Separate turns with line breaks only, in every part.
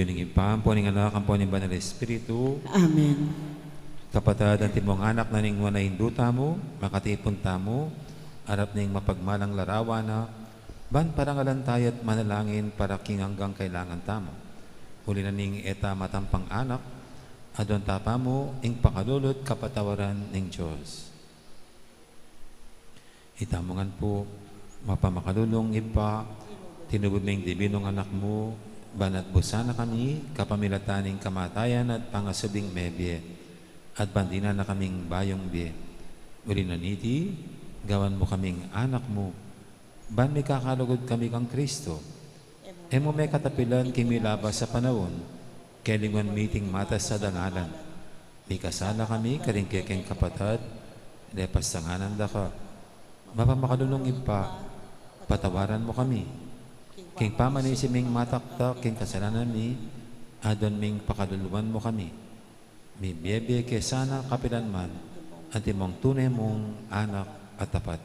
Tugiling ipam po ning anak ang po ning Banal Espiritu.
Amen.
Kapatad ang timong anak na ning wala induta mo, makatipon tamo, arap ning mapagmalang larawan na, ban parangalan tayo at manalangin para king hanggang kailangan tamo. Huli na ning eta matampang anak, adon tapa mo, ing pakalulot kapatawaran ning Diyos. Itamongan po, mapamakalulong ipa, tinugod ning dibinong anak mo, banat busana kami, kapamilataning kamatayan at pangasubing mebye, at bandina na kaming bayong bie. Uli na niti, gawan mo kaming anak mo, ban may kakalugod kami kang Kristo. Emo may katapilan kimilabas sa panahon, kelingon meeting matas sa dangalan. May kasala kami, karingkekeng kapatad, lepas sanganan da ka. Mapamakalulong ipa, patawaran mo kami. King pamanisi ming mataktak, king kasalanan mi, adon ming pakaduluan mo kami. May biyebe kesana kapilan man, at imong tunay mong anak at tapat.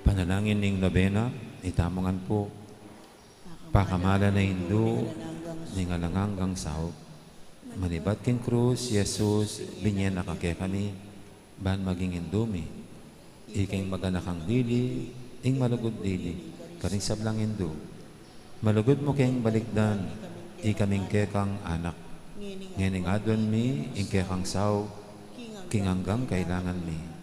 Panalangin ning nobena, itamongan po, pakamala na Hindu, ning alanganggang sao, manibat king krus, Jesus, binyan na kake kami, ban maging Hindumi, iking maganakang dili, ing malugod dili, karing sablang Hindu, malugod mo keng balikdan, ikaming kekang anak, ngening adon mi, ing kekang sao, king hanggang kailangan mi.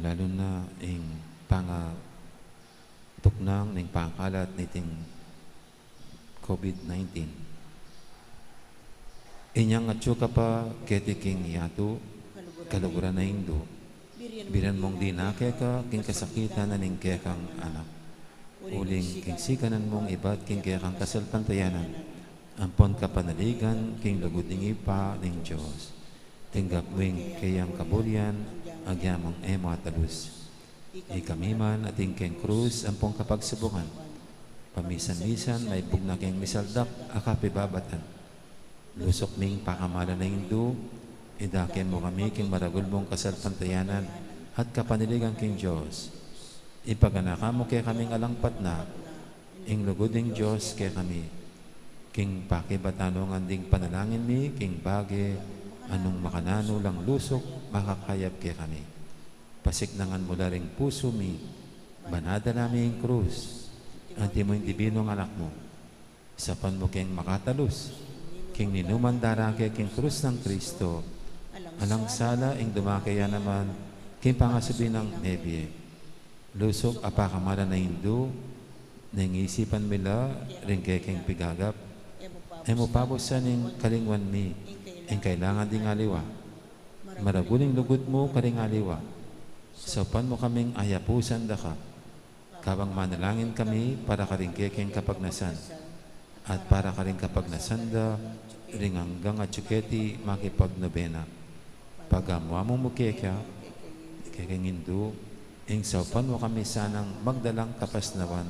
Lalo na ing pangatuknang ning pangkalat niting COVID-19. Inyang atyo ka pa ketiking yatu, kaluguran na Hindu. Biran mong dinake ka, king kasakitan na ning kekang anak. Uling king sikanan mong ibat king kekang kasalpantayanan. Ampon ka panaligan, king lugod ning ipa ning Diyos. tinggap wing kayang kabulyan, agyamong emo at talus. Ikami man ating keng krus ampong kapagsubungan. Pamisan-misan may bugnaking misaldak akapibabatan. Lusok ming pakamala na hindu, idakin mo kami king maragul mong kasalpantayanan at kapaniligan king Diyos. Ipaganaka mo kay kaming alangpat na, ing luguding Diyos kay kami. King pakibatanong anding panalangin mi, king bagi, anong makanano lang lusok, makakayap kay kami. Pasiknangan mo ring puso mi, banada namin krus, anti mo yung dibinong anak mo. Sapan mo king makatalus, king ninuman darake king krus ng Kristo, alang sala ing dumakaya naman, king pangasubi ng nebye. Lusok apakamala na hindu, nangisipan mila, ring king pigagap, emo pabusan ing kalingwan mi, ing kailangan ding aliwa. Maraguling lugod mo karing aliwa. Sopan mo kaming ayapusan da ka. Kabang manalangin kami para karing kekeng kapagnasan. At para karing kapagnasanda, ring hanggang at tsuketi makipagnobena. Pagamwa mo mukeka, kekeng hindu, ing sopan mo kami sanang magdalang kapasnawan.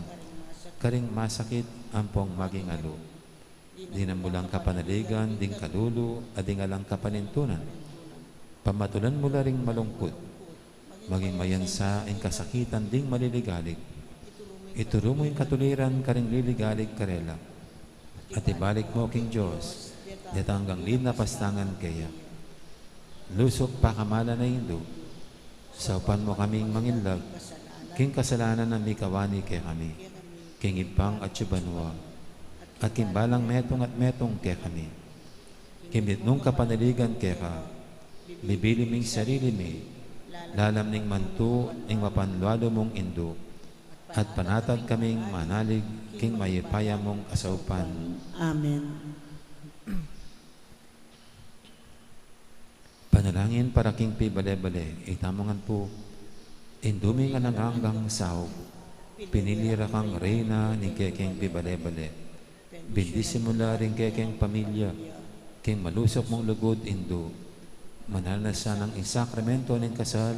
Karing masakit ampong maging alo. Di na mulang kapanaligan, ding kalulu, ading alang kapanintunan. Pamatulan mo ring malungkot. Maging mayansa ang kasakitan ding maliligalig. Ituro mo yung katuliran karing liligalig karela. At ibalik mo king Diyos, dito hanggang lid na pastangan kaya. Lusok pakamala na hindu, saupan mo kaming manginlag, king kasalanan na mikawani kay kami, king ibang at subanwa, at kimbalang metong at metong kay kami. Kimit nung kapanaligan kay ka, bibili ming sarili mi, lalam ning mantu ing mapanluado mong indo, at panatag kaming manalig king mayipaya mong asaupan.
Amen.
Panalangin para king pibale-bale, itamongan po, indumi nga nanganggang sao, pinilira kang reyna ni kekeng pibale-bale. Bindisi mo na rin kekeng pamilya, king malusok mong lugod indo, mananasa ng isakramento ng kasal,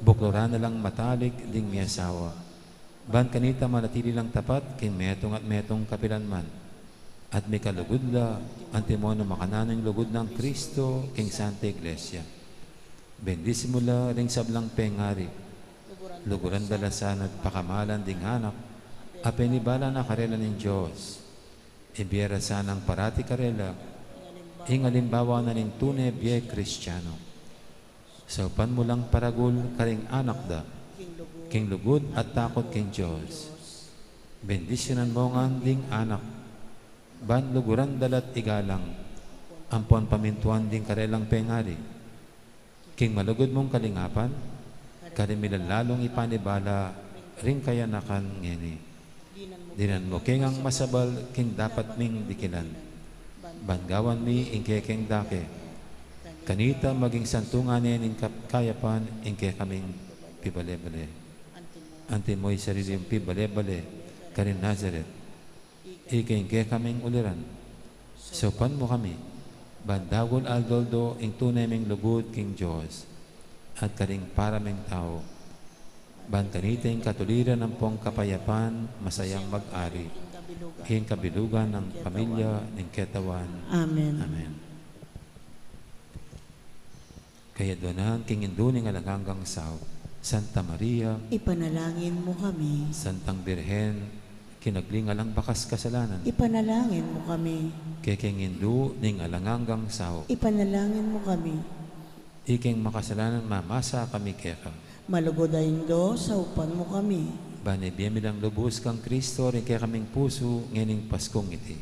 bukloran na lang matalik ding may asawa. Ban kanita manatili lang tapat, king metong at metong kapilanman. At may kalugod la, antimono makananong lugod ng Kristo, king Santa Iglesia. Bendisi mo la ring sablang pengari, luguran dalasan at pakamalan ding anak, apenibala na karela ng Diyos. Ibiyera sanang parati karela, ingalimbawa na ning tunay biye Kristiyano. Saupan mo lang paragul karing anak da, king lugod at takot king Diyos. Bendisyonan mo nga ding anak, ban luguran dalat igalang, ampon pamintuan ding karelang pengari. King malugod mong kalingapan, karimilan lalong ipanibala, ring kayanakan ngeni. Dinan mo king ang masabal, king dapat ming dikilan. Bangawan mi ingkekeng dake. Kanita maging santunganin ing kayapan ingke kaming pibale-bale. Ante mo'y sarili yung pibale-bale karin Nazaret. Ingke kaming uliran. Sopan mo kami. Bandagol aldoldo ing tunay ming lugod king Diyos. At karing paraming tao. Ban kanita ing katuliran ng pong kapayapan masayang mag-ari. King kabilugan ng pamilya ng ketawan.
Amen.
Amen. Kaya doon king induning alanganggang sao, Santa Maria,
Ipanalangin mo kami.
Santang Birhen, kinaglingalang bakas kasalanan,
Ipanalangin mo kami.
keking indu ning alanganggang sao,
Ipanalangin mo kami.
iking makasalanan mamasa kami keka.
Malugodayin do, saupan mo kami.
Bane biyamilang lubos kang Kristo rin kaya kaming puso ngining Paskong iti.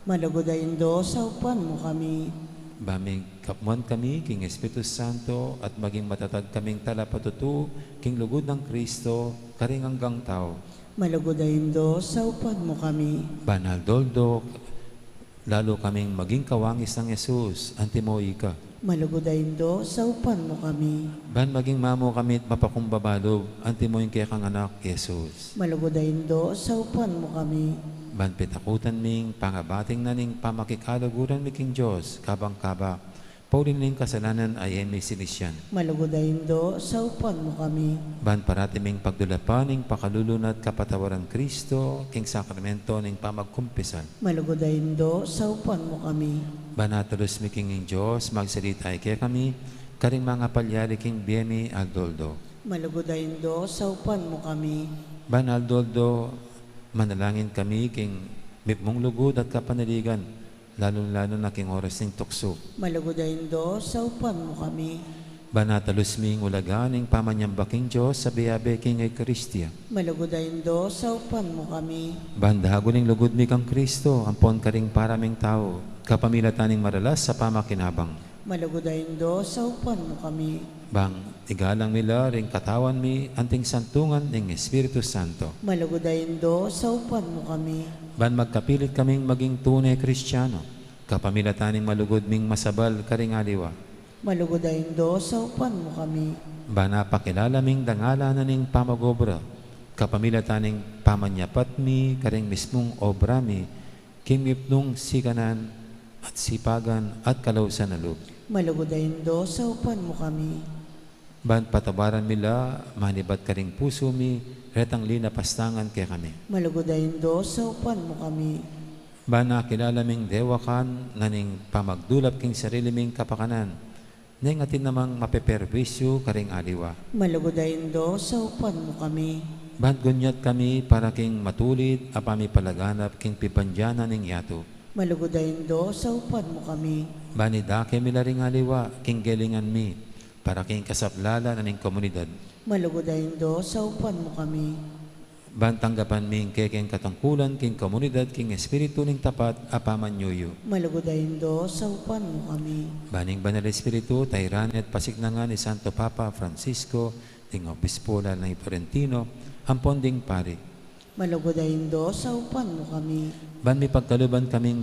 Malugodayin do, saupan mo kami.
Baming kapmuan kami king Espiritu Santo at maging matatag kaming talapatutu king lugod ng Kristo karing hanggang tao.
Malugodayin do, saupan mo kami.
Banal doldo, lalo kaming maging kawangis ng Yesus, antimoy ka.
Malugodayin do, saupan mo kami.
Ban maging mamo kami at mapakumbabalo, antimoy kaya kang anak, Yesus.
Malugodayin do, saupan mo kami.
Ban pitakutan ming pangabating na ning pamakikalaguran mi king Diyos, kabang-kaba, Pauling ning kasalanan ay may sinisyan.
Malugudaindo, saupan mo kami.
Ban paratiming pagdulapan ning pakalulunat kapatawaran Kristo, king sakramento ning pamagkumpisan.
Malugudaindo, saupan mo kami.
Banatalos mi king Diyos, magsalita kay kami, karing mga palyari king Biemi Aldoldo.
Malugudaindo, saupan mo kami.
Ban Aldoldo, manalangin kami king mipmong lugod at kapanaligan, lalo-lalo na king oras ning tukso.
Malugudaindo, saupan mo kami.
Banatalos ming ulaganing pamanyambaking Diyos sa biyabe king Eucharistia.
Malugudaindo, saupan mo kami.
Bandago ning lugod mi kang Kristo, ampon karing paraming tao, kapamilataning maralas sa pamakinabang.
Malugudaindo, saupan mo kami.
Bang igalang nila ring katawan mi, anting santungan ng Espiritu Santo.
Malugudaindo, saupan mo kami.
Ban magkapilit kaming maging tunay Kristiyano, kapamilataning malugod ming masabal karing aliwa.
Malugudaindo, saupan mo kami.
Bana pakilala ming dangala na ning pamagobra, kapamilataning pamanyapat mi karing mismong obra mi, kimipnong sikanan at sipagan at kalausan na loob.
Malugudaindo, saupan mo kami.
Ban patabaran mila, manibat karing puso mi, retang lina pastangan kay kami.
Malugudaindo, saupan mo kami.
Bana kilala ming dewakan na ning pamagdulap king sarili ming kapakanan, ning atin namang mapeperwisyo karing aliwa.
Malugudaindo, saupan mo kami.
Ban gunyat kami para king matulid, apami palaganap king pipanjana ning yato.
Malugudaindo, saupan mo kami.
Banidake mila ring aliwa, king gelingan mi, para king kasaplala na ning komunidad.
Malugudaindo, saupan mo kami.
Bantanggapan ming kekeng katangkulan, king komunidad, king espiritu ning tapat, apaman nyuyo.
Malugudaindo, saupan mo kami.
Baning banal espiritu, tayran at pasignangan ni Santo Papa Francisco, ting obispola ng Florentino, ampon ding pari.
Malugudaindo, saupan mo kami.
Ban mi pagkaluban kaming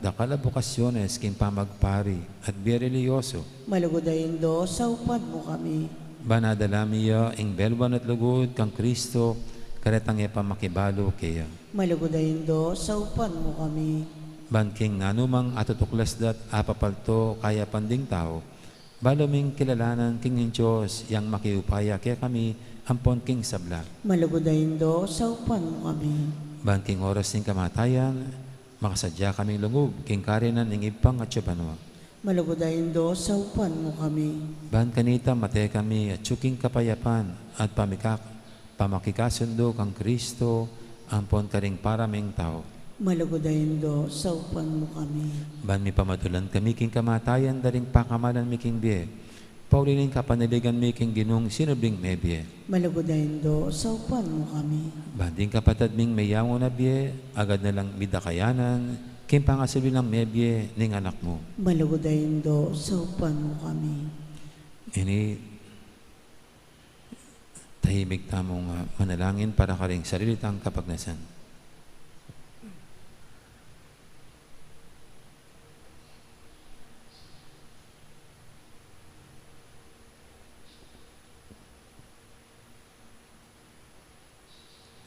dakala bukasyones, king pamagpari, at biyerelyoso.
Malugudaindo, saupan mo kami.
Banadalamiya, ing belwan at lugod, kang Kristo, karetang pamakibalo kaya.
Malugudaindo, saupan mo kami.
Banking nanumang atutuklasdat apapalto kaya panding tao, baloming kilalanan king ng Diyos yang makiupaya kaya kami ampon king sabla.
Malugudaindo, saupan mo kami.
Banking oras ning kamatayan, makasadya kaming lungog king karinan ning ipang at syubanwa.
Malugudaindo, saupan mo kami.
Ban kanita mate kami at tsuking kapayapan at pamakikasundo kang Kristo, ampon karing paraming tao.
Malugudaindo, saupan mo kami.
Ban mi pamatulan kami king kamatayan, daring pakamalan mi king biye. Paulinin kapanaligan mi king ginong sinubling may biye.
Malugudaindo, saupan mo kami.
Banding kapatad ming mayaw na biye, agad na lang midakayanan, king pangasabi ng may biye ning anak mo.
Malugudaindo, saupan mo kami.
Ini tahimik tamong manalangin para karing sarilitang kapagnasan.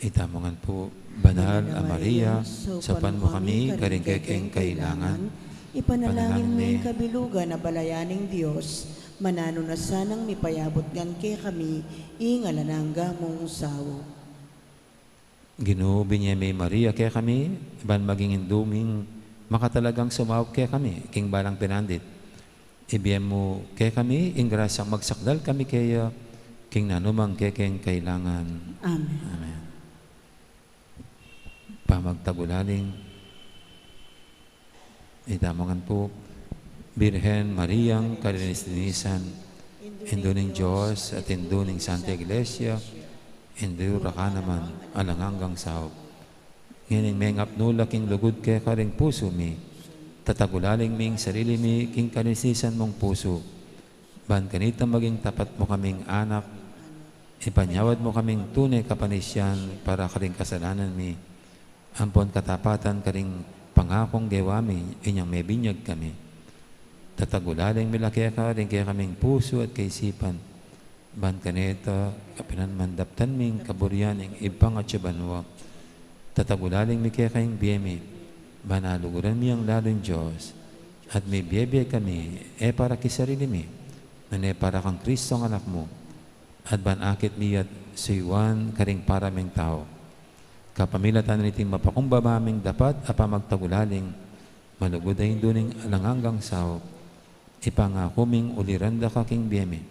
Itamongan po, Banal a Maria, sapan mo kami, karing kekeng kailangan,
ipanalangin mo yung kabilugan na balayaning Diyos, manano na sanang mipayabot gan kay kami, ingalanangga mong sawo.
Ginoo niya may Maria kaya kami, ban maging induming makatalagang sumawag kaya kami, king balang pinandit. Ibiyem mo kaya kami, ingrasyang magsakdal kami kaya, king nanumang kekeng kailangan.
Amen.
Amen. Pamagtagulaling, itamongan po, Birhen Mariang Kalinisan, Induning Diyos at Induning Santa Iglesia, Indura ka naman alang hanggang sahog. Ngining may ngapnula king lugod kaya karing puso mi, tatagulaling ming sarili mi king kanisisan mong puso. Ban kanita maging tapat mo kaming anak, ipanyawad mo kaming tunay kapanisyan para karing kasalanan mi. Ampon katapatan karing pangakong gewami, inyang may binyag kami. Tatagulaling milakya ka rin kaya kaming puso at kaisipan. Ban kaneta, kapinan mandaptan ming kaburyan ng ibang at syubanwa. Tatagulaling mi kaya kayong biyemi. Banaluguran mi ang lalong Diyos. at may biyebe kami, para kisarili mi, na para kang Kristo ang anak mo, at banakit miyat suywan karing paraming tao. Kapamilatan niting mapakumbabaming dapat apamagtagulaling, malugod ay duning alanganggang sao, ipangakuming uliranda kaking biyeme.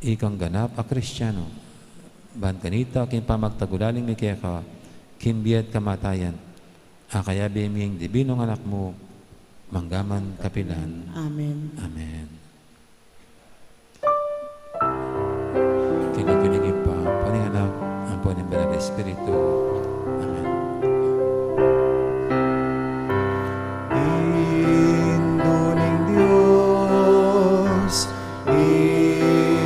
Ikang ganap a Kristiyano, ban kanita king pamagtagulaling mi kaya ka, kimbiyat kamatayan, akaya biyeming dibinong anak mo, manggaman kapilan.
Amen.
Amen. Kinikiligin pa, paninganak, ang po ng Banal na Espiritu. Amen.
Induling Diyos,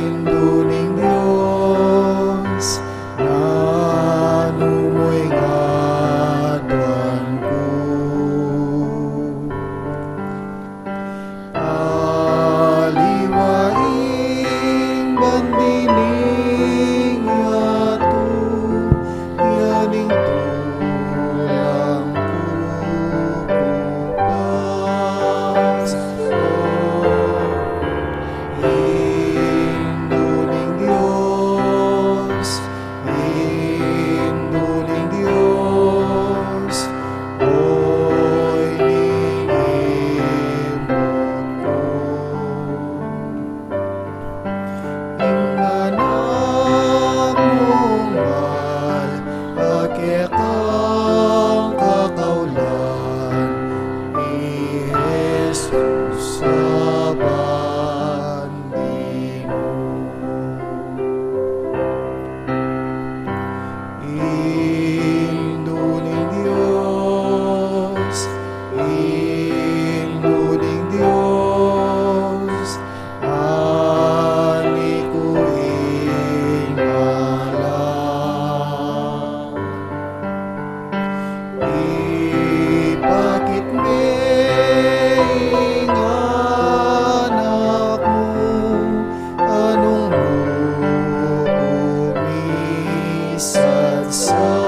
induling Diyos, nanumoy ngadwan ko. Aliwaing bandining yato, yaning tulang kukupas. Induling Diyos, induling Diyos, oy ningimot ko. Inganak mong mahal, akekang kakaulan, ni Jesus sa bandino. Induling Diyos, induling Diyos, ani ko ingalang. Ipakit ng anak mo, anong umisadsad.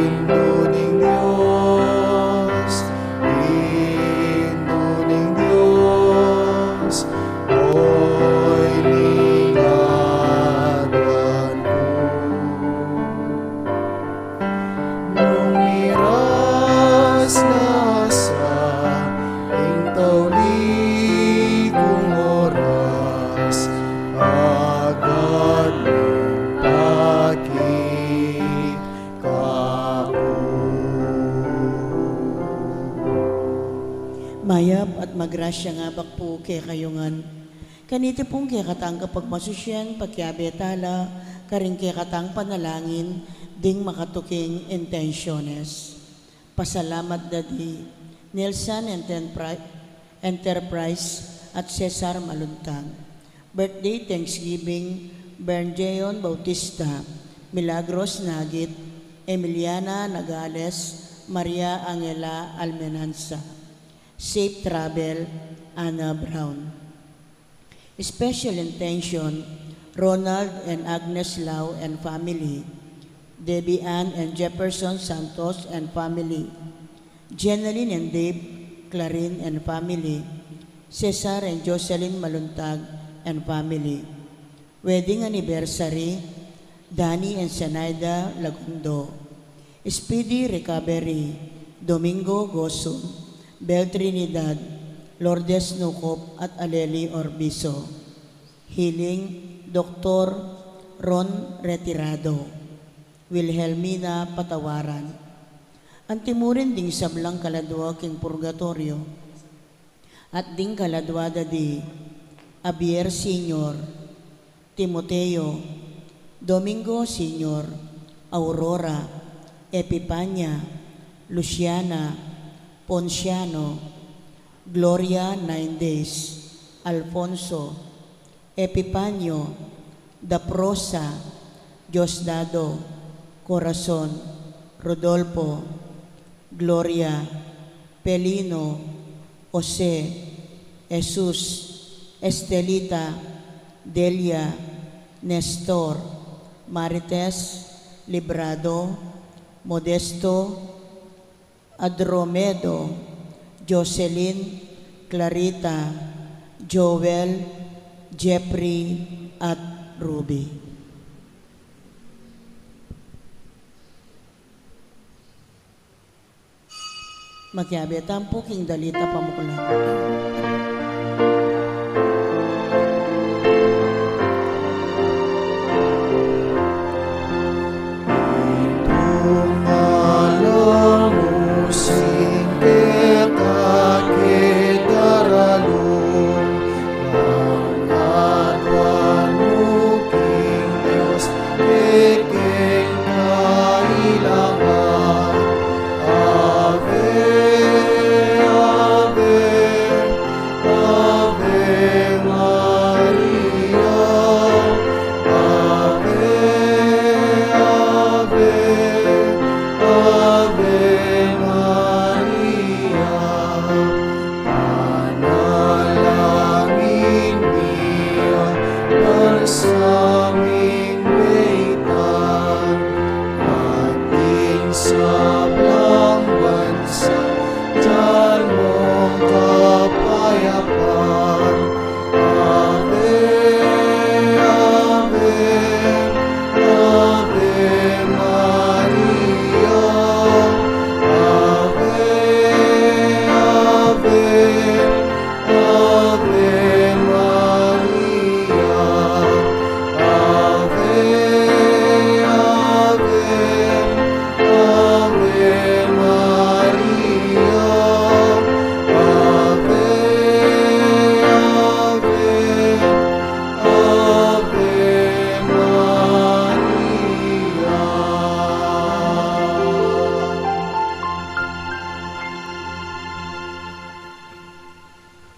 Induling Diyos, induling Diyos, oy lingadwan ko. Nung miras na sa intawli kong oras, agad mong pakikako.
Mayap at magrasya nga bakpo kay kayungan. Kaniti pong kay katang kapag masusyan, pagkiabetala, karing kay katang panalangin, ding makatuking intensyones. Pasalamat dadi, Nelson Enterprise at Cesar Maluntang. Birthday, Thanksgiving, Bernjeon Bautista, Milagros Nagit, Emiliana Nagales, Maria Angela Almenanza. Safe Travel, Anna Brown. Special intention, Ronald and Agnes Lau and family, Debbie Ann and Jefferson Santos and family, Jeneline and Dave Clarin and family, Cesar and Jocelyn Maluntag and family. Wedding anniversary, Danny and Sanaida Lagundo. Speedy recovery, Domingo Gosum, Bel Trinidad, Lourdes Nukop at Aleli Orbiso. Healing, Dr. Ron Retirado, Wilhelmina Patawaran. Antimurin ding sablang kaladwa king purgatorio at ding kaladwa di Abier Senior, Timoteo, Domingo Senior, Aurora, Epipania, Luciana, Ponciano, Gloria 9 Days, Alfonso, Epipanio, Daprosa, Diosdado, Corazon, Rodolfo, Gloria, Pelino, Jose, Jesus, Estelita, Delia, Nestor, Marites, Librado, Modesto, Adromedo, Jocelyn, Clarita, Joel, Jeffrey, at Ruby. Magyabetan po king dalita pamukula.
Malamusing kekakitaralong ang adwanuking Diyos keking kailangan. Ave, Ave, Ave Maria. Ave, Ave, Ave Maria. Panalangin niya bersaming beitan ating sablang bansa dan mong kapayapaan. Ave, Ave, Ave Maria. Ave, Ave, Ave Maria. Ave, Ave, Ave Maria. Ave, Ave,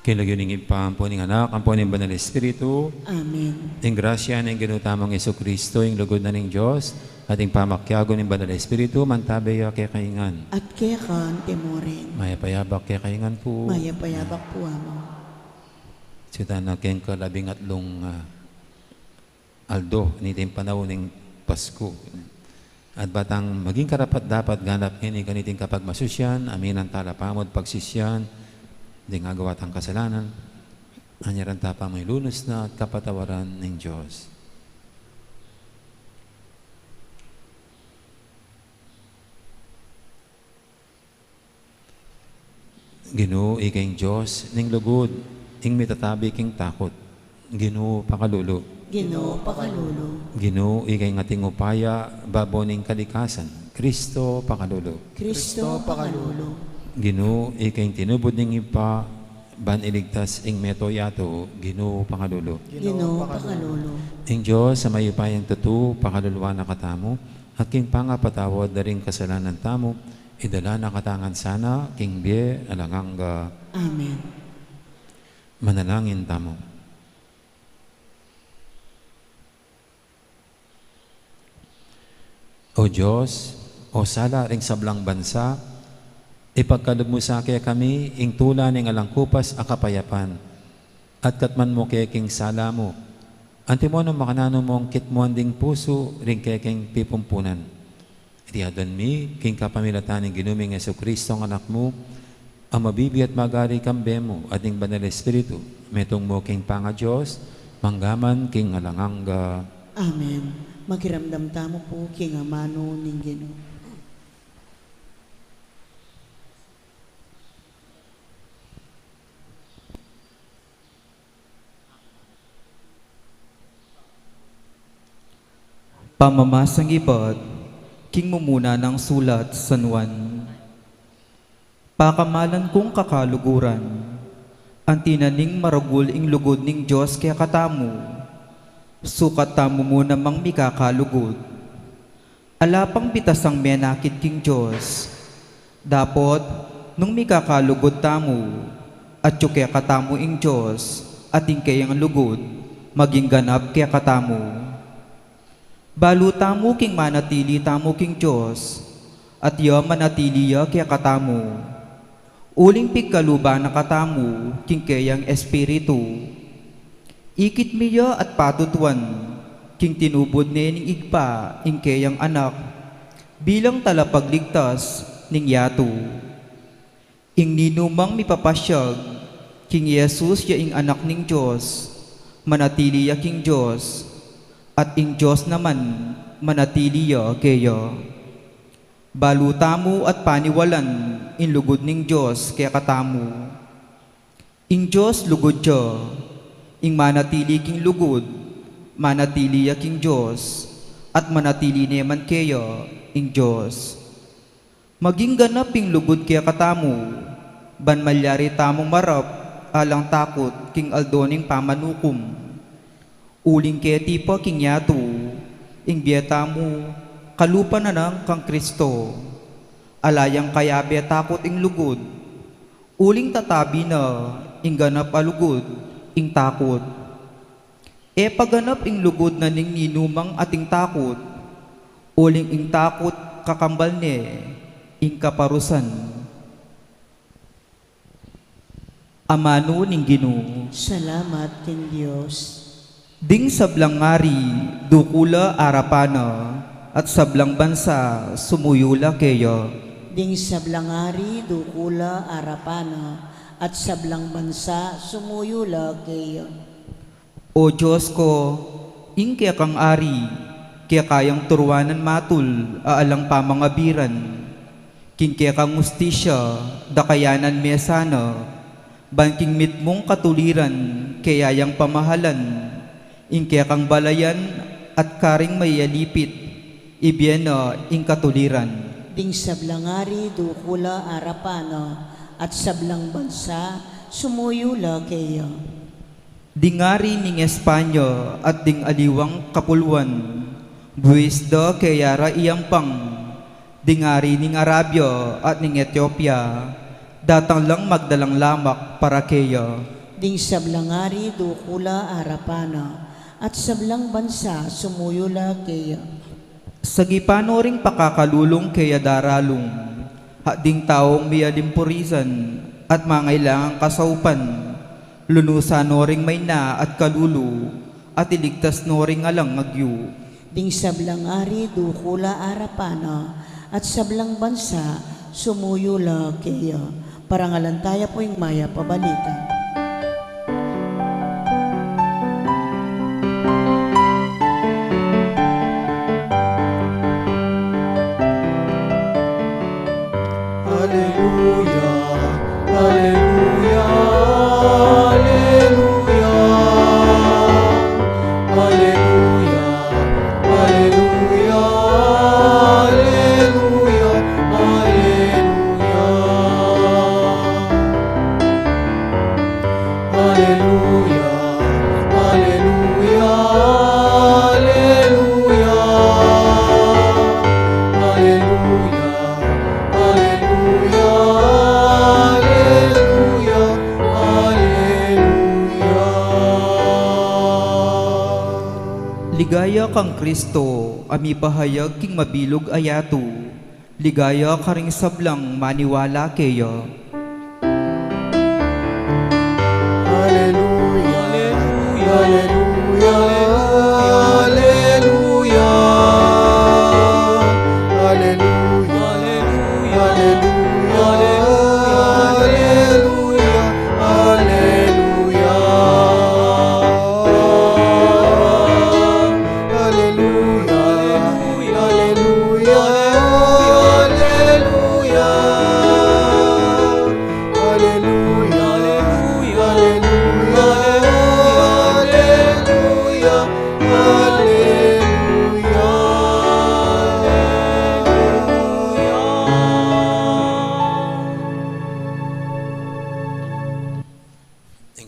Kinagyoning ipampo ning anak, ampo ning Banal Espiritu,
Amen.
ing grasya ning ginutamang Hesus Kristo, ing lugod na ning Dios, ating pamakyago ning Banal Espiritu, mantabeya kay kaingan.
At kekan timorin.
Maya payabak kay kaingan po.
Maya payabak po amo.
Sita na keng kalabing atlong aldo ni ting panahon ning Pasko. At batang maging karapat dapat ganap kini kaniting kapag masusyan, aminan talapamod pagsisyan, di nga gawat ang kasalanan, anyaran tapa may lunos na at kapatawaran ng Diyos. Ginoo ikeng Diyos, ning lugod, ing mitatabi king takot. Ginoo pakalulo.
Ginoo pakalulo.
Ginoo ikeng ating upaya, babo ning kalikasan. Kristo pakalulo.
Kristo pakalulo.
Ginoo ikeng tinubod ning ipa, ban iligtas ing meto yato, Ginoo pakalulo.
Ginoo pakalulo.
Ing Diyos sa mayupayang tutu, pakaluluwa na katamo, at king pangapatawad na ring kasalanan tamo, idala na katangan sana, king biye alanganga.
Amen.
Manalangin tamo. O Diyos, o sala ring sablang bansa, ipagkaloob mo sa kaya kami, ing tula ning alangkupas a kapayapan, at katman mo kaya king sala mo, antimo no makanano mong kitmuan ding puso, ring kaya king pipumpunan. Itiadon mi, king kapamilatan ng ginuming Hesus Kristo ang anak mo, ang mabibi at magari kambe mo, ating Banal Espiritu, metong mo king panga Diyos, manggaman king alanganga.
Amen. Magiramdam tamo po king amano ning Ginoo.
Pamamasang ibat, king mumuna ng sulat San Juan. Pakamalan kong kakaluguran, ang tinaning maragul ing lugod ning Diyos kaya katamu, sukat tamo mo namang mikakalugod. Alapang bitasang menakit king Diyos, dapot nung mikakalugod tamo, at yung kaya katamu ing Diyos, ating kayang lugod, maging ganap kaya katamu. Balu tamo king manatili tamo king Diyos, at ya manatili ya kaya katamu. Uling pigkaluba na katamu king kayang Espiritu. Ikit miya at patutuan, king tinubod ning igpa ing kayang anak, bilang talapagligtas ning yato. Ing ninumang mipapasyag, King Jesus ya ing anak ning Diyos, manatili ya king Diyos, at ing Diyos naman manatili ya kaya. Balutamu at paniwalan in lugod ning Diyos kaya katamu. Ing Diyos lugod ya, ing manatili king lugod, manatili ya king Diyos, at manatili naman kaya ing Diyos. Maging ganap ing lugod kaya katamu, ban malyari tamong marap, alang takot king aldoning pamanukom. Uling kaya tipo king yato, ing biyata mo, kalupa na nang kang Kristo. Alayang kaya takot ing lugod, uling tatabi na, ing ganap alugod, ing takot. E paganap ing lugod na ning ninumang ating takot, uling ing takot kakambal ne, ing kaparusan. Amano ning Ginoo.
Salamat king Diyos.
Ding sablang ngari, dukula arapana, at sablang bansa, sumuyula keyo.
Ding sablangari dukula arapana at sablang bansa sumuyula kayo.
O Diyos ko, ing kaya kang ari, kaya kayang turuanan matul, aalang pamangabiran. King kaya kang mustisya, dakayanan mesana, banking mitmong katuliran, kaya yang pamahalan. Ing kaya kang balayan, at karing mayalipit, ibiyana ing katuliran.
Ding sablangari dukula arapana at sablang bansa sumuyula kayo.
Dingari ning Espanya at ding aliwang kapulwan, buwis da kayara iyampang. Dingari ning Arabia at ning Ethiopia, datang lang magdalang lamak para kaya.
Ding sablangari dukula arapana at sablang bansa sumuyula kayo.
Sagipano ring pakakalulong kaya daralong, hading taong miyalimpurisan at mangailangang kasaupan, lunusan no ring may na at kalulu, at iligtas no ring alang ngagyu.
Ding sablangari dukula arapana at sablang bansa sumuyula kayo. Parangalantaya po yung maya pabalita.
Ligaya kang Kristo, ami pahayag king mabilog ayato. Ligaya karing sablang maniwala keyo.
Hallelujah, hallelujah, hallelujah, hallelujah, hallelujah,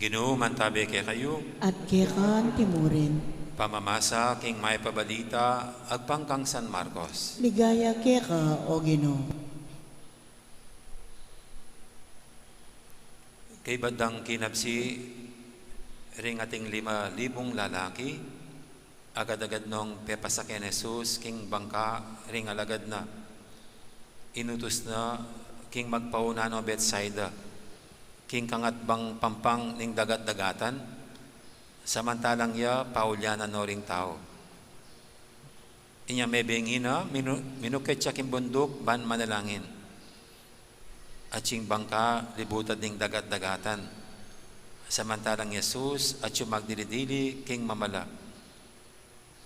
Ginoo mantabi kay kayo,
At kekan timurin.
pamamasa king may pabalita, agpangkang San Marcos.
Ligaya keka o Ginoo.
Kay badang kinabsi, ring ating 5,000 lalaki, agad-agad nung pepasakin Jesus, king bangka, ring alagad na. Inutos na, king magpauna no Bethsaida, king kangat bang pampang ning dagat-dagatan, samantalang ya, paulyanan no ring tao. Inya may bengina, minukit siya kimbundok, ban manalangin. At sing bangka, libutan ding dagat-dagatan. Samantalang Yesus at yung magdilidili, king mamala.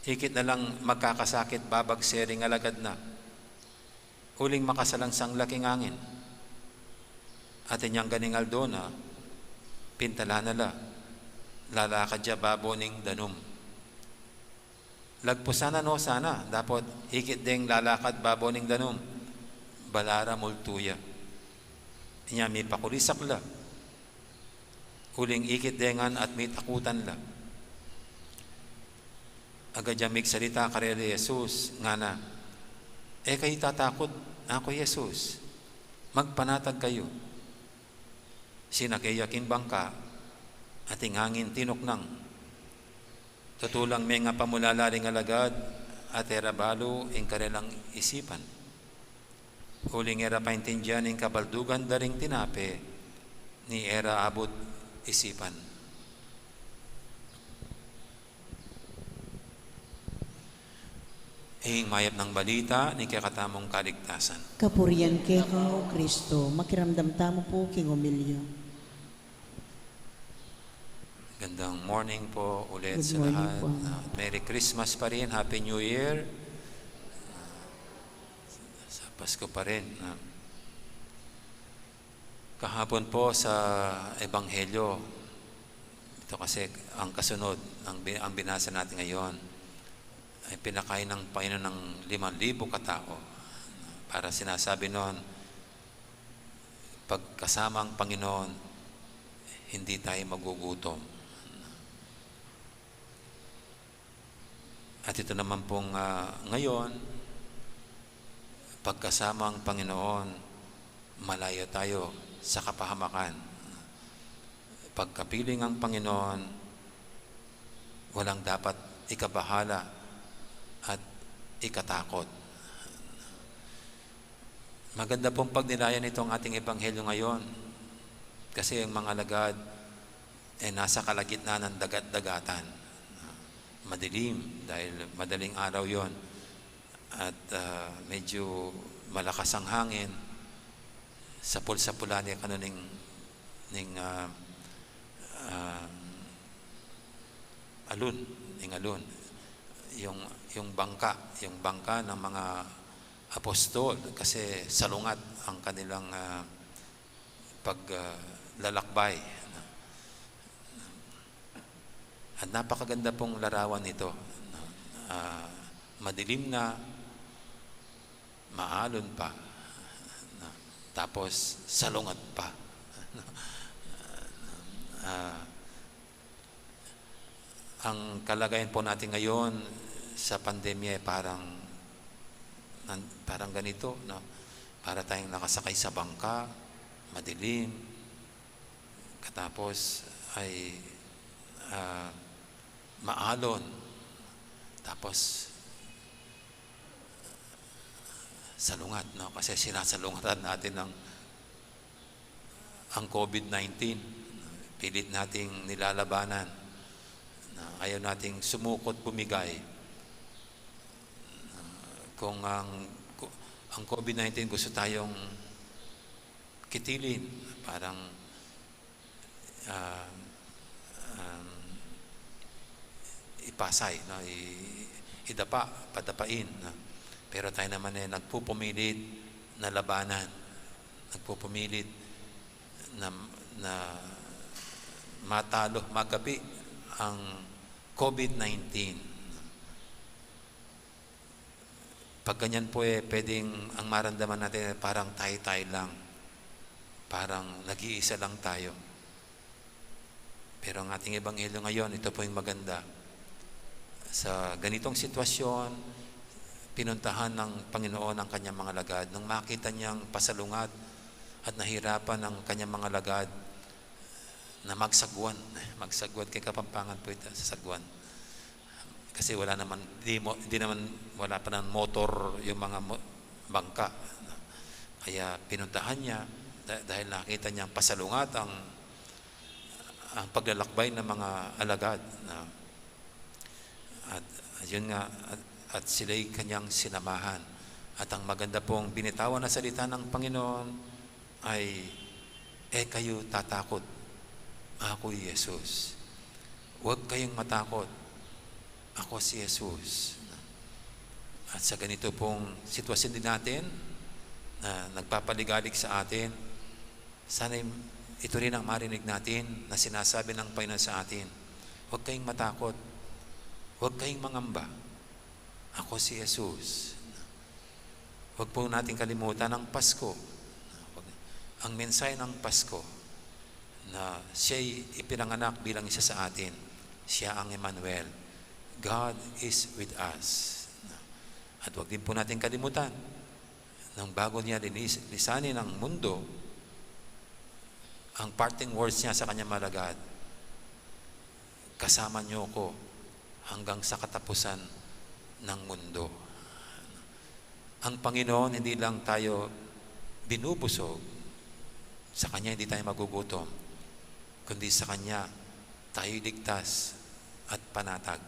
Hikit na lang magkakasakit, babag sering alagad na. Uling makasalangsang laking angin. At inyang ganingal doon na, pintala nala, lalakad siya baboning danum. Lagpusan no sana, dapat hikit ding lalakad baboning danum, balara multuya. Inya may pakulisak la, uling ikit dengan at may takutan la. Agad siya salita kareli Jesus, nga na, kayo tatakot, ako Jesus, magpanatag kayo. Sinagayakin bangka, ating hangin tinoknang. Tutulang may nga pamulalaring alagad, at erabalo ing kanilang isipan. Huling era paintindihan ing kabaldugan daring tinape, ni era abot isipan. Ing mayap ng balita ni kakatamong kaligtasan.
Kapurian kay o Kristo, makiramdam tamo po king umilyo.
Gandang morning po ulit
Good
sa
morning
lahat.
po.
Merry Christmas pa rin. Happy New Year. Sa Pasko pa rin. Kahapon po sa Ebanghelyo, ito kasi ang kasunod, ang binasa natin ngayon, ay pinakain ng Panginoon ng 5,000 katao. Para sinasabi noon, pagkasama ang Panginoon, hindi tayo magugutom. At ito naman pong ngayon, pagkasama ang Panginoon, malayo tayo sa kapahamakan. Pagkapiling ang Panginoon, walang dapat ikabahala at ikatakot. Maganda pong pagnilayan itong ating ebanghelyo ngayon kasi ang mga alagad ay nasa kalagitnaan ng dagat-dagatan. Madilim dahil madaling araw yon at medyo malakas ang hangin, sapul-sapula niya kanuning alun yung bangka ng mga apostol kasi salungat ang kanilang paglalakbay. At napakaganda pong larawan nito. Madilim na, maalon pa, tapos salungat pa. Ang kalagayan po natin ngayon sa pandemya ay parang ganito, no? Para tayong nakasakay sa bangka, madilim, katapos ay maalon, tapos salungat, no? Kasi sinasalungatan natin ang COVID-19. Pilit nating nilalabanan. Ayaw nating sumukot bumigay. Kung ang COVID-19 gusto tayong kitilin, parang ipasay, no? Padapain, no? Pero tayo naman nagpupumilit na labanan, nagpupumilit na matalo, magapi ang COVID-19. Pag ganyan po pwedeng ang maramdaman natin parang tayo-tayo lang, parang nag-iisa lang tayo. Pero ang ating ebanghelyo ngayon, ito po yung maganda. Sa ganitong sitwasyon, pinuntahan ng Panginoon ang kanyang mga lagad. Nang makita niyang pasalungat at nahirapan ang kanyang mga lagad na magsagwan kay Kapampangan po ito sa sagwan. Kasi wala pa ng motor yung mga bangka. Kaya pinuntahan niya dahil nakita niyang pasalungat ang paglalakbay ng mga alagad. At yun nga, at sila'y kanyang sinamahan. At ang maganda pong binitawan na salita ng Panginoon ay, kayo tatakot, ako'y Jesus. Huwag kayong matakot, ako si Jesus. At sa ganito pong sitwasyon din natin, na nagpapaligalig sa atin, sana ito rin ang marinig natin na sinasabi ng Panginoon sa atin. Huwag kayong matakot, huwag kayong mangamba, ako si Jesus. Huwag po natin kalimutan ang Pasko. Ang mensahe ng Pasko na siya'y ipinanganak bilang isa sa atin. Siya ang Emmanuel. God is with us. At huwag din po natin kalimutan nang bago niya lisanin ang mundo, ang parting words niya sa kanyang malagad, kasama niyo ko hanggang sa katapusan ng mundo. Ang Panginoon, hindi lang tayo binubusog, sa Kanya hindi tayo magugutom, kundi sa Kanya tayo ligtas at panatag.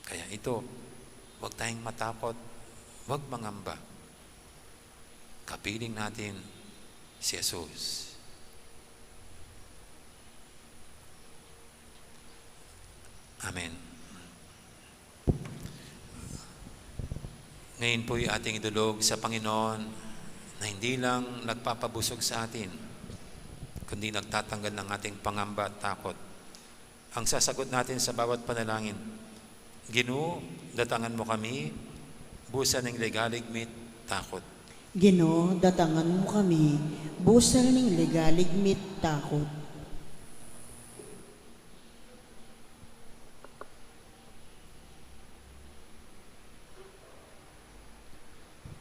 Kaya ito, huwag tayong matakot, huwag mangamba. Kapiling natin si Jesus. Amen. Ngayon po yung ating idulog sa Panginoon na hindi lang nagpapabusog sa atin, kundi nagtatanggal ng ating pangamba at takot. Ang sasagot natin sa bawat panalangin, Ginoo, datangan mo kami, busan ng legaligmit, takot.
Ginoo, datangan mo kami, busal ning legaligmit takot.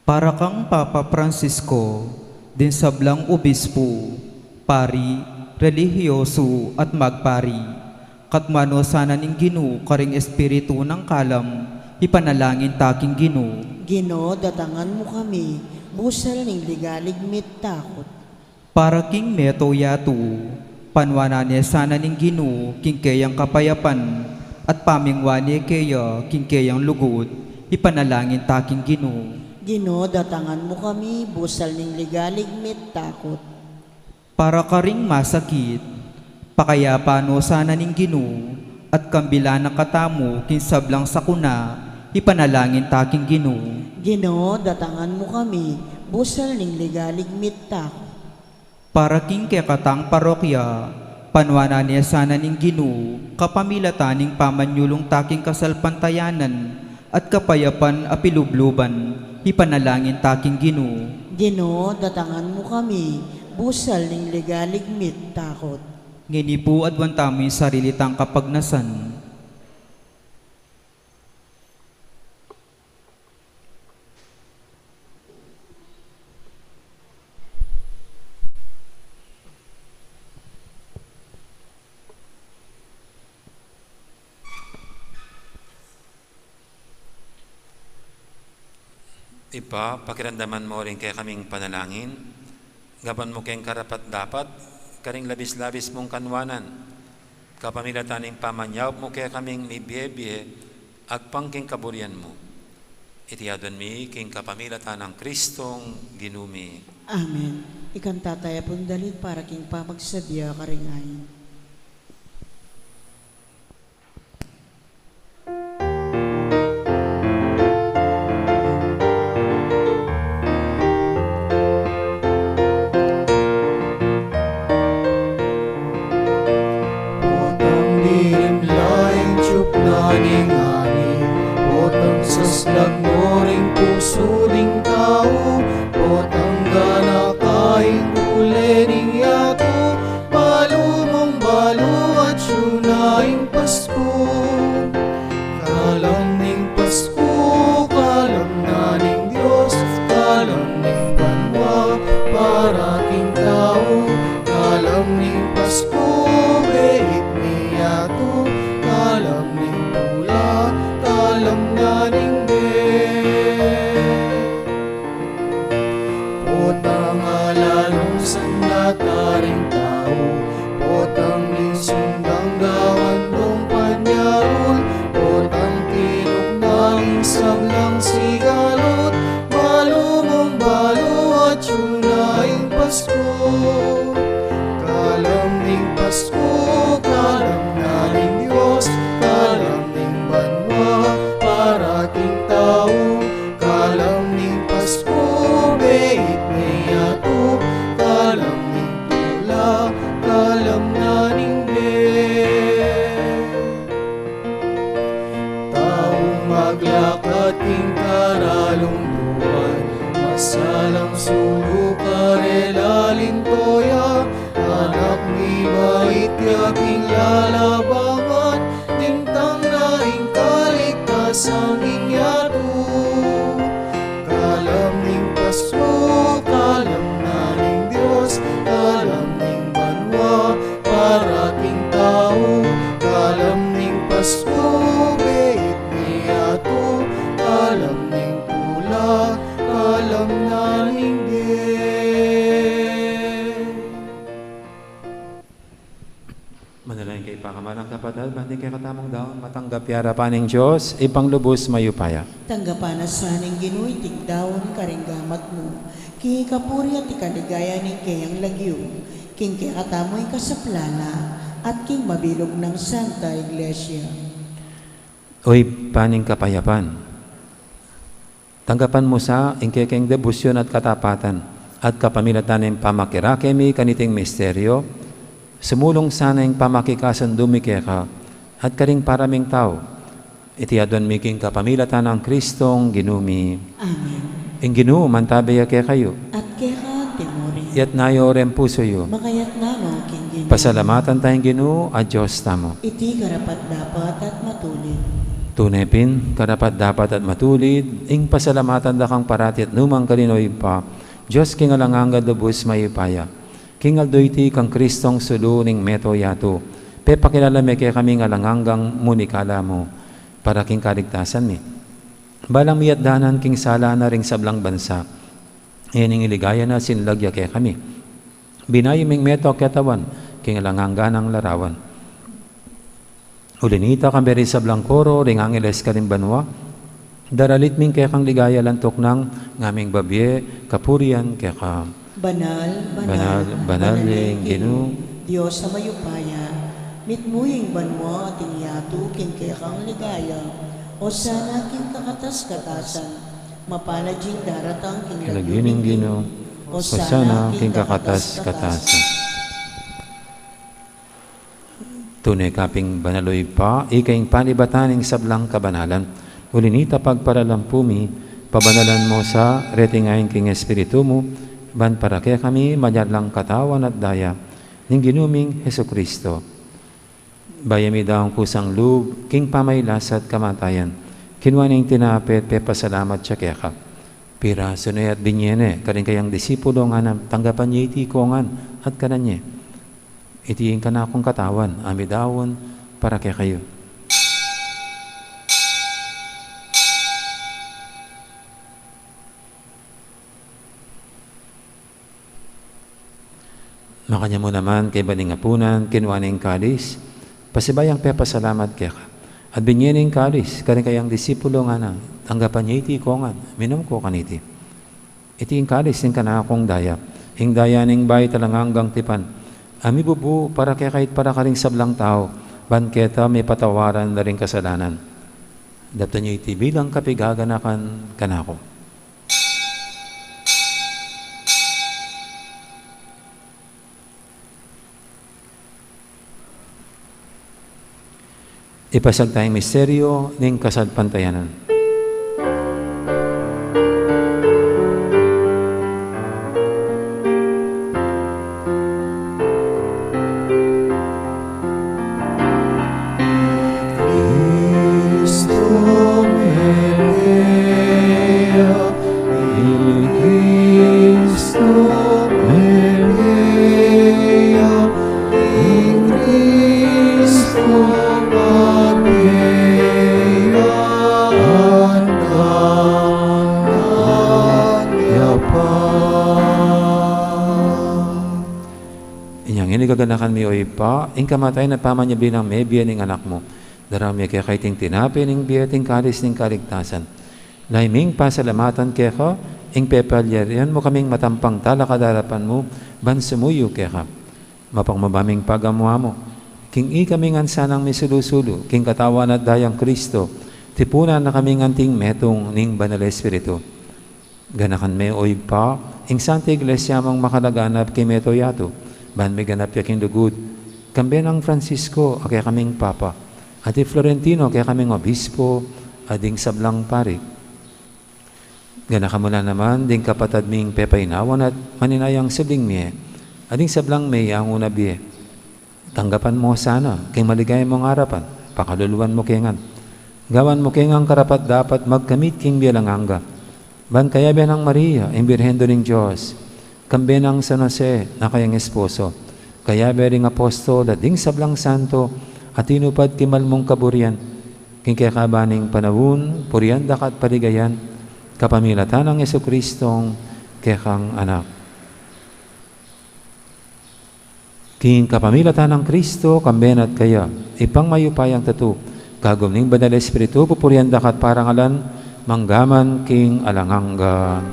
Para kang Papa Francisco, din sablang obispo, pari, relihiyoso at magpari, katmano sana ning Ginoo karing espiritu ng kalam, ipanalangin taking Ginoo.
Ginoo, datangan mo kami, busal ning legaligmit takot.
Para king meto yato, panwanane sana ning Ginoo king kayang kapayapan, at pamingwane kaya king kayang lugod, ipanalangin taking Ginoo.
Ginoo, datangan mo kami, busal ning legaligmit takot.
Para karing masakit, pakayapano sana ning Ginoo, at kambila na katamo king sablang sakuna, ipanalangin taking Ginoo.
Ginoo, datangan mo kami, busal ning legaligmit takot.
Para king kekatang parokya, panwana niya sana ning Ginoo, kapamilatan ning pamanyulong taking kasalpantayanan, at kapayapan apilubluban, ipanalangin taking Ginoo.
Ginoo, datangan mo kami, busal ning legaligmit takot.
Ngini po adwan tamo'y sarili tang kapagnasan.
Ipa, pakiramdaman mo rin kaya kaming panalangin. Gaban mo kayong karapat dapat, karing labis-labis mong kanwanan. Kapamilataning pamanyaw mo kaya kaming nibiye-biye, agpangking kaburian mo. Itiyadon mi, king kapamilatan ng Kristong ginumi.
Amen. Ikan tataya pong dalit para king pamagsadya karingayin.
Saslag mo ring puso ding tao, potang gana kaing ulening yato, balumong balu at syunaing Pasko. Kalam ning Pasko, kalam na ning Diyos, kalam ning banwa para king tao, kalam ning Pasko, beit ni yato, kalam ning pula, kalam na ning potang lisundang gawan dong panya Pasko, bait niya to, kalam ning pula, kalam naning
Manalangin kay pakamalang kapatid, bandi kay katamong daon, matanggap yara pa ng Diyos, ipanglubos mayupaya.
Tanggapan na sa ning ginuy tigdawon karinggamat mo. King kapuri at ikaligaya ni kayang lagyo. King katamoy kasaplana at king mabilog ng Santa Iglesia.
Oy, paning kapayapan. Tanggapan mo sa ingkekeng debusyon at katapatan at kapamilatan ng pamakirakemi kaniting misteryo, sumulong sana yung pamakikasan dumikeka at karing paraming tao. Iti adon miking kapamilatan ng Kristong ginumi.
Amen.
Ing ginoo mantabaya kaya kayo.
At kaya temori.
Yat nayo orem puso yo.
Makayat na mo king ginoo.
Pasalamatan tayong ginoo at Diyos tamo.
Iti karapat dapat at matulid.
Tunepin, karapat dapat at matulid, ing pasalamatan da kang parati at numang kalinoy pa, Diyos king alanganga dubos mayupaya. King aldoyti kang Kristong sulu ning meto yato, pe pakilala me kaya kaming alanganggang munikala mo, para king kaligtasan mi. Balang miyat danan king sala na ring sablang bansa, ining iligaya na sinlagya kaya kami. Binayiming meto katawan, king alangangga ng larawan. Ulinita kang beri sablang koro, ring angeles ka rin banwa, daralit ming kaya kang ligaya lantok ng ngaming babye, kapurian kaya ka. Banal ning Ginoo,
Diyos sa mayupaya, mitmuying banwa at inyato king kekang ligaya, o sana king kakatas-katasan, mapalajing daratang king
lagining Ginoo,
o
sana king kakatas-katasan. Tunay kaping banaloy pa, ikaing panibataning sablang kabanalan, ulinita pagparalampumi, pabanalan mo sa retingayin king Espiritu mo, ban para kaya kami manyadlang katawan at daya ng ginuming Heso Kristo. Bayami daw ang kusang loob, king pamaylas at kamatayan. Kinwaning tinapit, pepasalamat siya kaya ka. Pira, sunay at binyene, karing kayang disipulo nga na tanggapan niya iti kongan at kananye. Itiing ka na akong katawan, amidawon, para kaya kayo. Makanya mo naman kay baningapunan, kinwaning kalis, pasibayang pepasalamat kaya ka. At binyening kalis, karing kayang disipulo nga na, tanggapan niya iti kongan, minum ko kaniti. Iti yung kalis, yung kana akong daya, hing daya ning bay talanganggang tipan, ami bubu para kaya kahit para karing sablang tao, banketa may patawaran na rin kasalanan. Dapta niya iti bilang kapigaganakan kanako. Ipasag tayong misteryo ng kasadpantayanan.
Cristo Melea, Cristo Melea, Cristo Melea,
Inyang inigaganakan mi oy pa, ing kamatay na paman niya bilang may biya ning anak mo. Daram niya kaya kaiting tinapi ning biya ting kalis ning kaligtasan. Laiming pasalamatan kaya ka, ing pepalyarian mo kaming matampang tala kadarapan mo, ban sumuyo kaya ka. Mapangmabaming pagamuha mo. King i kaming ansanang misulusulo, king katawan at dayang Kristo, tipunan na kaming anting metong ning banal Espiritu. Ganakan me oy pa, ing Santa Iglesia mang makalaganap kay meto yato, ban may ganap yaking lugod. Kambe ng Francisco, kaya kaming Papa. Ati Florentino, kaya kaming Obispo, ading sablang pari. Ganaka mo na naman, ding kapatad ming pepainawan at maninayang sabling miye. Ading sablang may ang una biye. Tanggapan mo sana, kay maligay mong harapan, pakaluluan mo kengan. Gawan mo kengang karapat dapat magkamit king bialanganga. Ban kaya biya ng Maria, imbirhendo ng Diyos. Kambe ng San Jose na kayang esposo, kaya bering apostol at ding sablang santo, at tinupad kimal mong kaburian, king kakabaning panawun, purian dakat paligayan, kapamilatan ng Jesucristong kekang anak. King kapamilatan ng Kristo, kamben at kaya, ipang mayupayang tatu, kagumning banal Espiritu, pupurian dakat parangalan, manggaman king alangangga.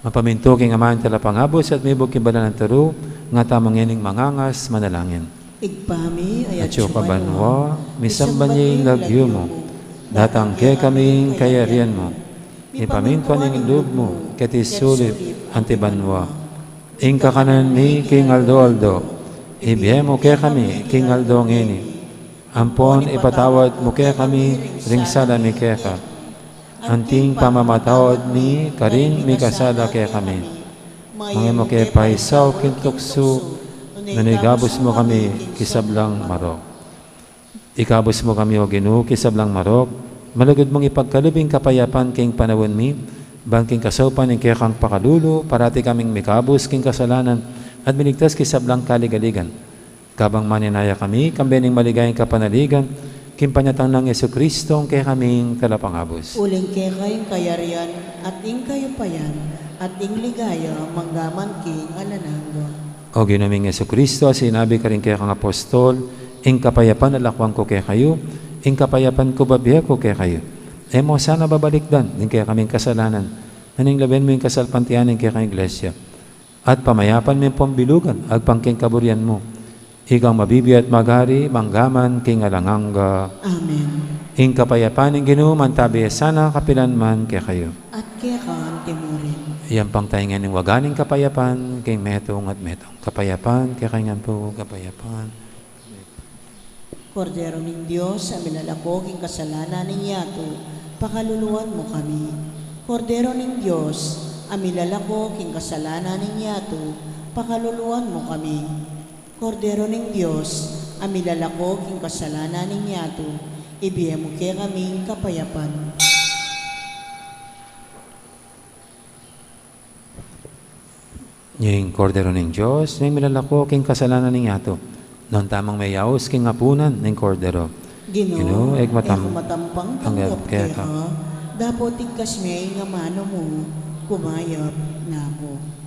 Mapaminto king amahan talapangabos at may bukimbalan ng taro, nga tamang ining mangangas manalangin.
Igpami
At
ayat
siyo kabanwa, misamba niya yung lagyo mo, datang ke kaming kayarian mo, ipamintuan yung loob mo, katisulit antibanwa. Ing kakanan ni King Aldo, ibiye mo ke kami, King Aldo ngini, ampon ipatawad mo ke kami, ringsala mi keka, anting pamamatawad ni karin mi kasada ke kami. Mga mo ke paisaw kintukso, nanigabos mo kami kisablang marok. Ikabos mo kami o Ginoo kisablang marok, malagod mong ipagkalubing kapayapan king panawon mi, bangking kasopan ng kekang pakalulo, parati kaming mikabos king kasalanan, at minigtas kisablang kaligaligan. Kabang maninaya kami, kambening maligayang kapanaligan, kimpanyatang ng Jesucristo kaya kaming talapangabos.
Uling kay kayong kayarian at ing kayapayan at ing ligaya manggaman king alananggo.
O ginaming Jesucristo, sinabi ka rin kaya kang apostol, ing kapayapan alakwang ko kaya kayo, ing kapayapan ko babiya ko kaya kayo. E mo sana babalikdan, din kaya kaming kasalanan, naning laben mo yung kasalpantianin kaya kang iglesia. At pamayapan mo yung pambilugan, agpangking kaburian mo. Ikaw mabibiyat maghari, manggaman, king alangangga.
Amen.
Ing kapayapan ng Ginoo, mantabi sana kapilan man kaya kayo.
At kaya kaan timurin.
Iyan pang taingan ng waganing kapayapan, king metong at metong. Kapayapan, kaya kanyan po, kapayapan.
Kordero ng Diyos, sa milalakog ing kasalanan ninyato, pakaluluwan mo kami. Kordero ng Diyos, amilalakog ing kasalanan ninyato, pakaluluwan mo kami. Kordero ng Diyos, amilalakog ing kasalanan ninyato, ibiye mo kaya kaming kapayapan.
Yung kordero ng Diyos, yung milalako king kasalanan ng yato. Noon tamang may yaos king apunan ng kordero.
Ginoo,
matampang
matampang
tanggap
tanggap
kaya
kaya
ka.
dapat tigkas may nga mano mo, kumayap na ako.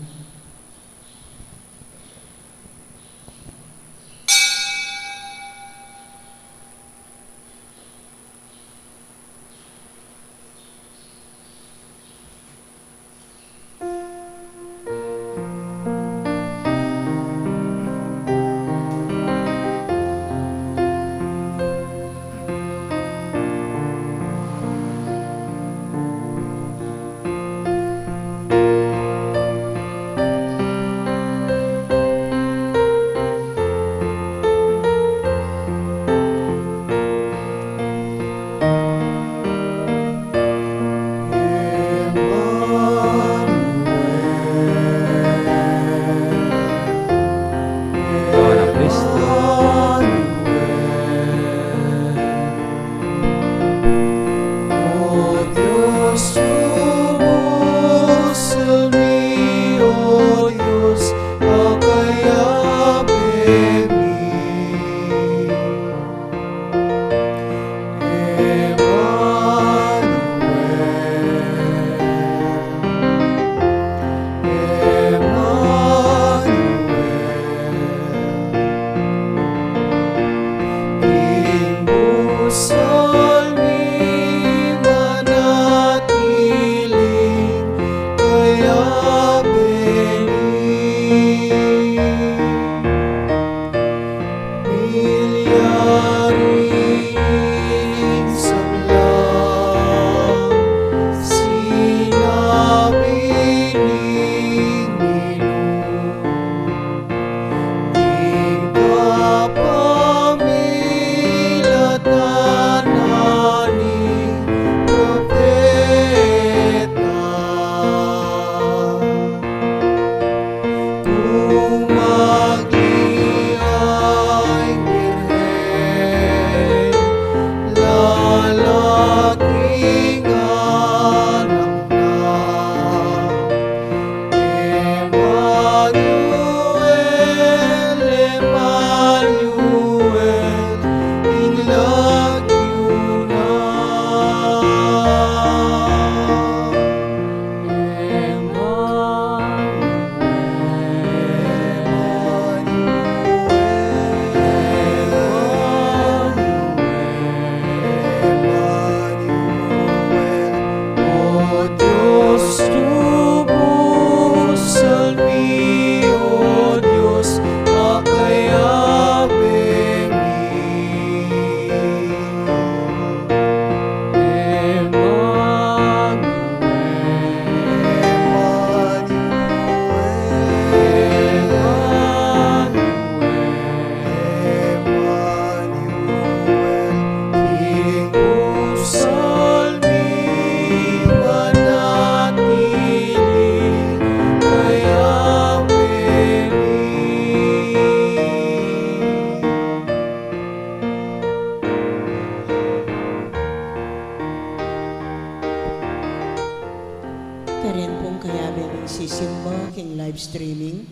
nagsisimba king live streaming,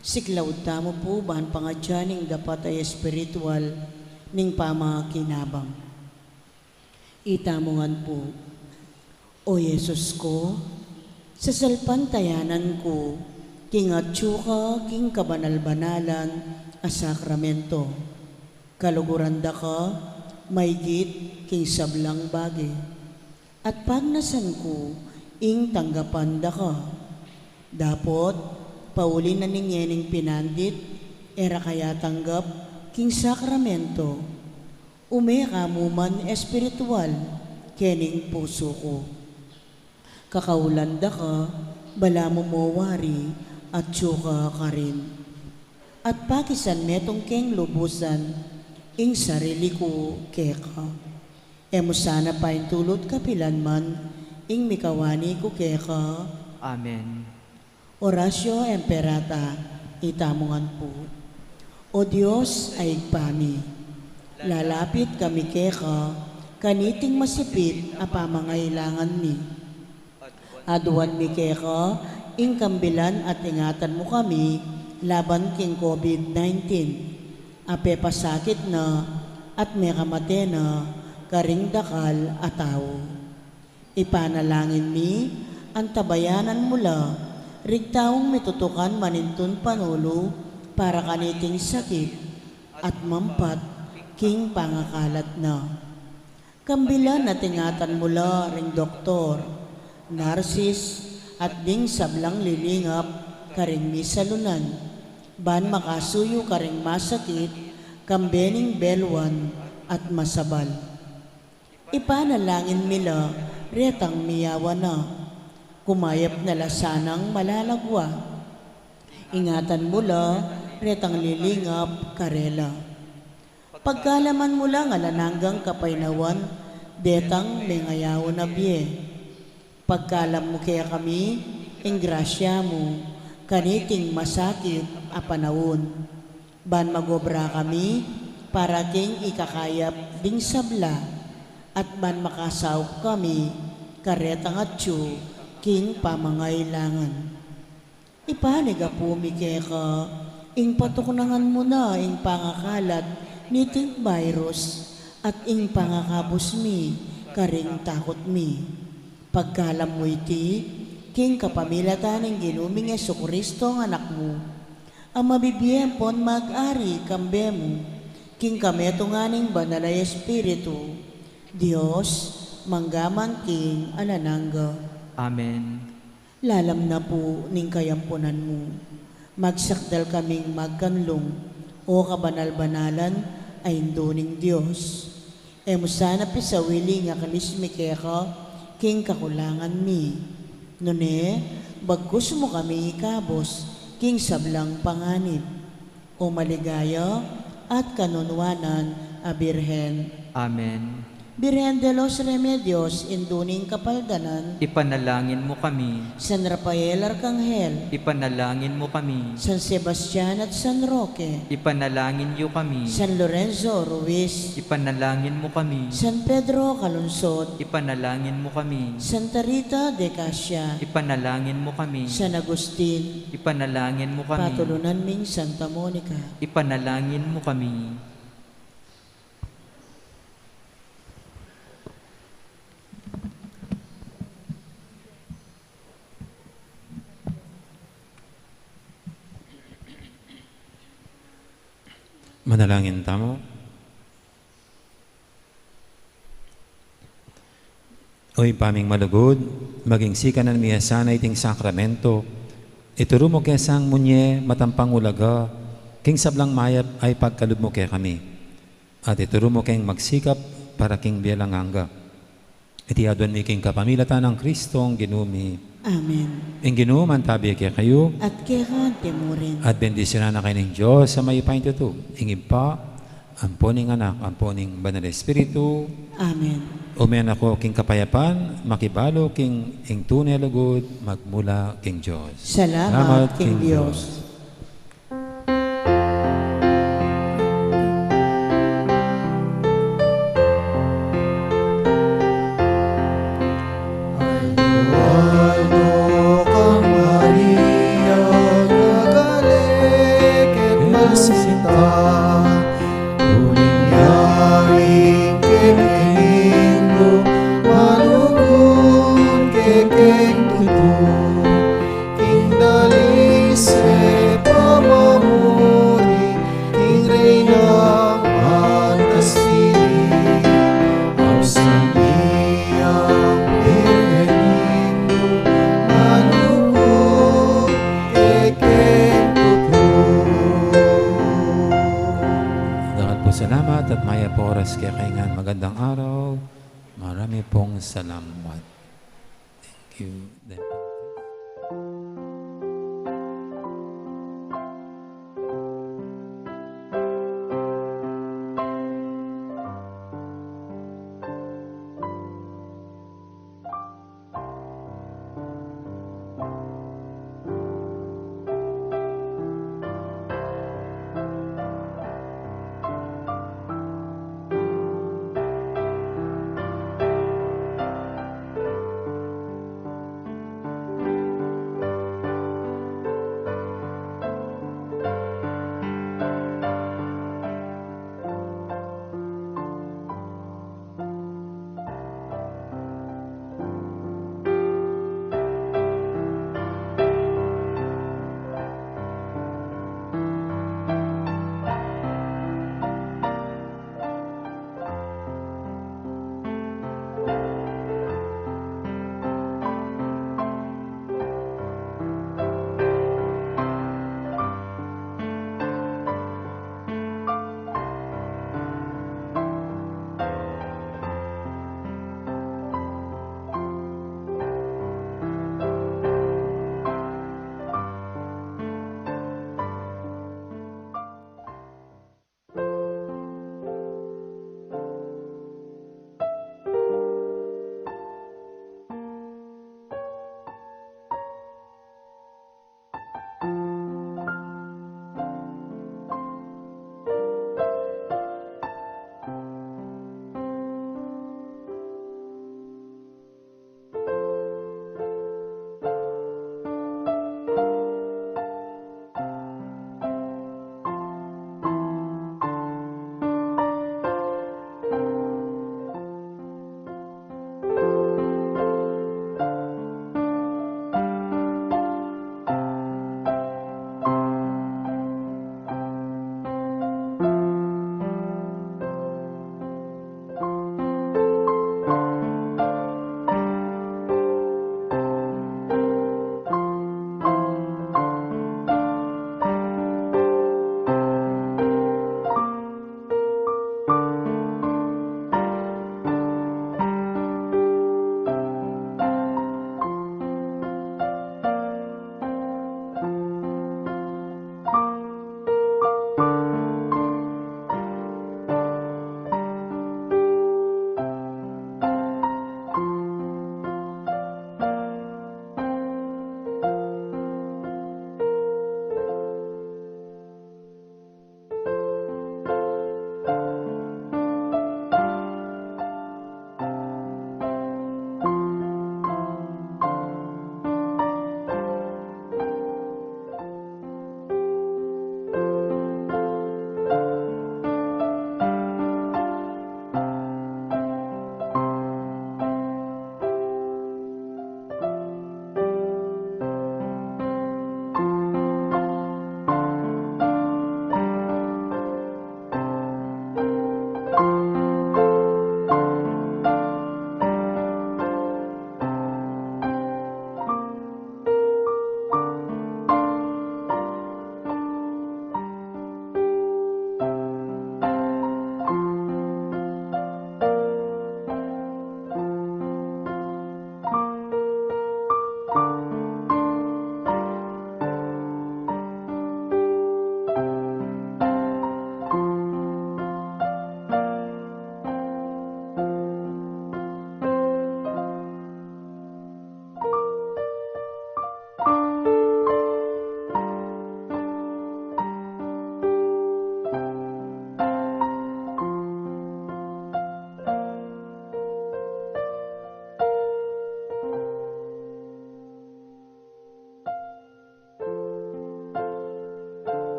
siklaw tamo po bahan pangadyaning dapat ay espiritual ning pamakinabang. Itamongan po, O Yesus ko, sa salpantayanan ko, king atsuka, king kabanal-banalan, a sakramento. Kaluguranda ka, maygit, king sablang bagi. At pagnasan ko, ing tanggapanda ka. Dapot, pauli na ningyening pinandit, era kaya tanggap, king sakramento. Umeka mo man espiritual, kening puso ko. Kakaulanda ka, bala mo mawari, at tsuka ka rin. At pakisan metong keng lubusan, ing sarili ko keka. Emo sana pa intulot kapilan man, ing mikawani ko keka.
Amen.
Orasyo Emperata, itamongan po. O Diyos ay pami, lalapit kami keka, kaniting masipit a pamangailangan mi. Aduan mi keka, ing kambilan at ingatan mo kami, laban king COVID-19. Ape pasakit na, at may kamate na, karing dakal at tao. Ipanalangin mi, ang tabayanan mula, rigtaong mitutukan manintun panulo, para kaniting sakit, at mampat, king pangakalat na. Kambilan at ingatan mula, ring doktor, narsis, at ding sablang lilingap, karing misalunan, ban makasuyo karing masakit, kambening belwan, at masabal. Ipanalangin nila, retang miyawa na, kumayap na lasanang malalagwa. Ingatan mula, retang lilingap, karela. Pagkalaman mula nga lananggang kapainawan, detang mengayaw na biye. Pagkalam mo kaya kami, ing grasya mo, kaniting masakit a panahon. Ban magobra kami, para king ikakayap ding sabla, at ban makasaw kami, karetang atyo, king pamangailangan. Ipaniga po mikeka, ing patuknangan mo na, ing pangakalat, niting virus, at ing pangakabos mi, karing takot mi. Pagkalam mo iti, king kapamilatan ng ginuming Jesucristo ang anak mo, ang mabibiyempon mag-ari kambe mo, king kameto nga ning banalay espiritu, Diyos, manggaman king alanangga.
Amen.
Lalam na po ning kayampunan mo, magsakdal kaming magkanlong, o kabanal-banalan ay indoning Diyos. E mo sana pisawili nga kanismikeka, king kakulangan mi. Nune, bagkus mo kami ikabos, king sablang panganib. O maligaya at kanunwanan a Birhen.
Amen.
Birhen de los Remedios, induning kapaldanan,
Ipanalangin mo kami.
San Rafael Arcangel,
Ipanalangin mo kami.
San Sebastian at San Roque,
Ipanalangin niyo kami.
San Lorenzo Ruiz,
Ipanalangin mo kami.
San Pedro Calunsod,
Ipanalangin mo kami.
Santa Rita de Casia,
Ipanalangin mo kami.
San Agustin,
Ipanalangin mo kami.
patulunan ming Santa Monica.
Ipanalangin mo kami.
Manalangin tamo. Oy paming malugod, maging sikanan miya sana iting sakramento. Ituro mo kaya sang munye matampang ulaga, king sablang mayap ay pagkalub mo kaya kami. At ituro mo kayang magsikap para king bialanganga. Iti adwan mi king kapamilatan ng Kristo ang ginumi.
Amen.
Ang ginuman tabi kaya kayo,
At kaya temurin.
at bendisyonan na kayo ng Diyos sa may paintuto. Ingib pa, amponing anak, amponing banal espiritu,
Amen.
umen ako king kapayapan, makibalo king ing tunay lugod, magmula king Diyos.
Salamat, King Diyos.
Aldo kang
magandang araw. Marami pong salamat. Thank you.